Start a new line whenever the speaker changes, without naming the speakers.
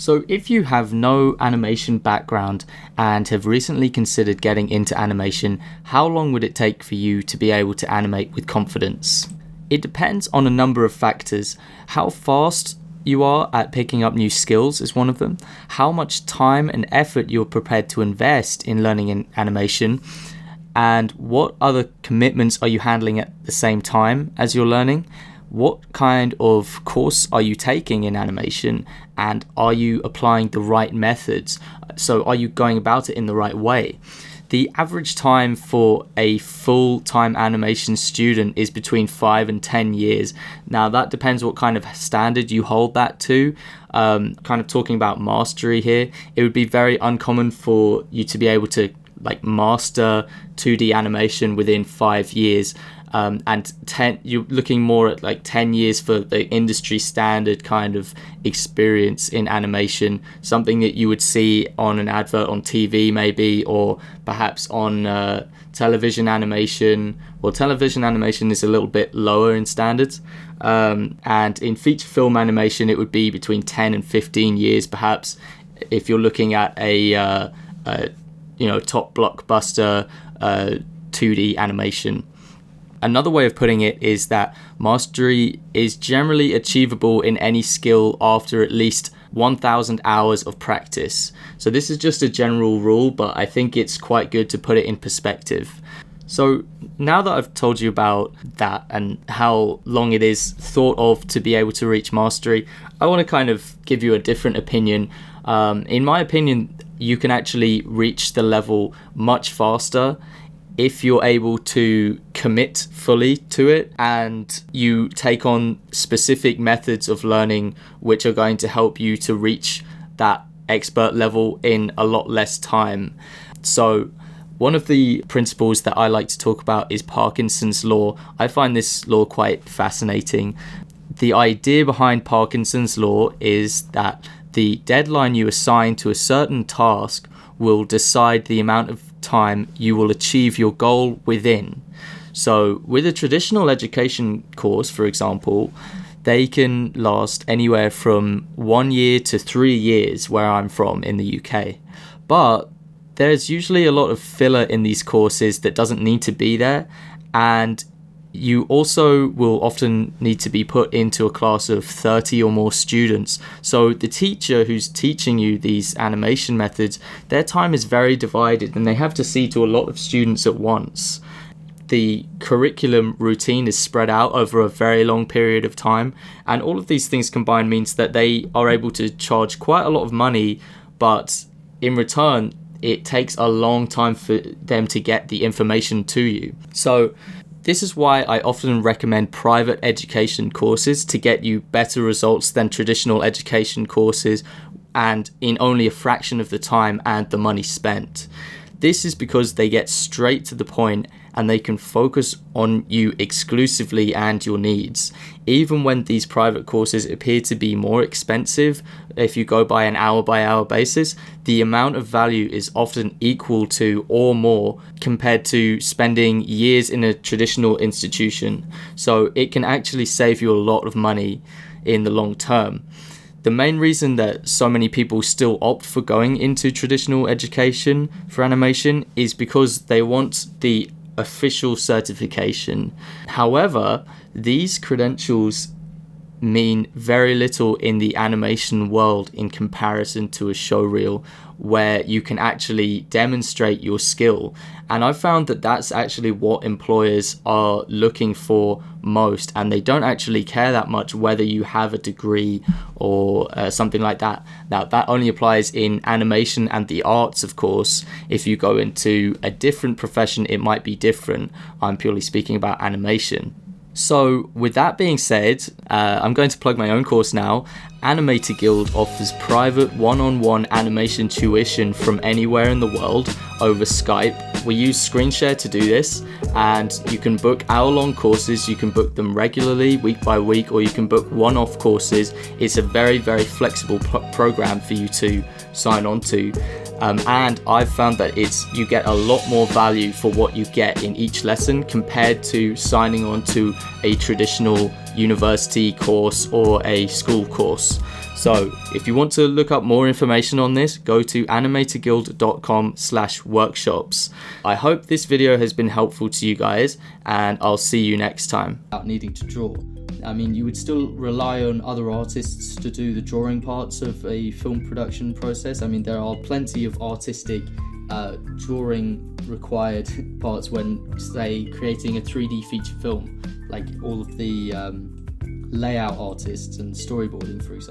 So if you have no animation background and have recently considered getting into animation, how long would it take for you to be able to animate with confidence? It depends on a number of factors. How fast you are at picking up new skills is one of them. How much time and effort you're prepared to invest in learning animation, and what other commitments are you handling at the same time as you're learning? What kind of course are you taking in animation, and are you applying the right methods? So are you going about it in the right way? The average time for a full-time animation student is between 5 and 10 years. Now that depends what kind of standard you hold that to. Kind of talking about mastery here, it would be very uncommon for you to be able to master 2D animation within 5 years. And you're looking more at 10 years for the industry standard kind of experience in animation, something that you would see on an advert on TV maybe, or perhaps on television animation. Well, television animation is a little bit lower in standards, and in feature film animation it would be between 10 and 15 years perhaps, if you're looking at a top blockbuster 2D animation. Another way of putting it is that mastery is generally achievable in any skill after at least 1,000 hours of practice. So this is just a general rule, but I think it's quite good to put it in perspective. So now that I've told you about that and how long it is thought of to be able to reach mastery, I want to kind of give you a different opinion. In my opinion, you can actually reach the level much faster if you're able to commit fully to it and you take on specific methods of learning which are going to help you to reach that expert level in a lot less time. So one of the principles that I like to talk about is Parkinson's law. I find this law quite fascinating. The idea behind Parkinson's law is that the deadline you assign to a certain task will decide the amount of time you will achieve your goal within. So with a traditional education course, for example, they can last anywhere from 1 year to 3 years where I'm from in the UK. But there's usually a lot of filler in these courses that doesn't need to be there, and you also will often need to be put into a class of 30 or more students. So the teacher who's teaching you these animation methods, their time is very divided and they have to see to a lot of students at once. The curriculum routine is spread out over a very long period of time, and all of these things combined means that they are able to charge quite a lot of money, but in return it takes a long time for them to get the information to you. So this is why I often recommend private education courses to get you better results than traditional education courses, and in only a fraction of the time and the money spent. This is because they get straight to the point and they can focus on you exclusively and your needs. Even when these private courses appear to be more expensive, if you go by an hour-by-hour basis, the amount of value is often equal to or more compared to spending years in a traditional institution. So it can actually save you a lot of money in the long term. The main reason that so many people still opt for going into traditional education for animation is because they want the official certification. However, these credentials mean very little in the animation world in comparison to a showreel where you can actually demonstrate your skill. And I've found that that's actually what employers are looking for most, and they don't actually care that much whether you have a degree or something like that. Now, that only applies in animation and the arts, of course. If you go into a different profession, it might be different. I'm purely speaking about animation. So with that being said, I'm going to plug my own course now. Animator Guild offers private one-on-one animation tuition from anywhere in the world over Skype. We use ScreenShare to do this, and you can book hour-long courses. You can book them regularly, week by week, or you can book one-off courses. It's a very, very flexible program for you to sign on to. and I've found that you get a lot more value for what you get in each lesson compared to signing on to a traditional university course or a school course. So if you want to look up more information on this, go to animatorguild.com/workshops. I hope this video has been helpful to you guys, and I'll see you next time. Without needing to draw. I mean, you would still rely on other artists to do the drawing parts of a film production process. I mean, there are plenty of artistic drawing required parts when, say, creating a 3D feature film, like all of the layout artists and storyboarding, for example.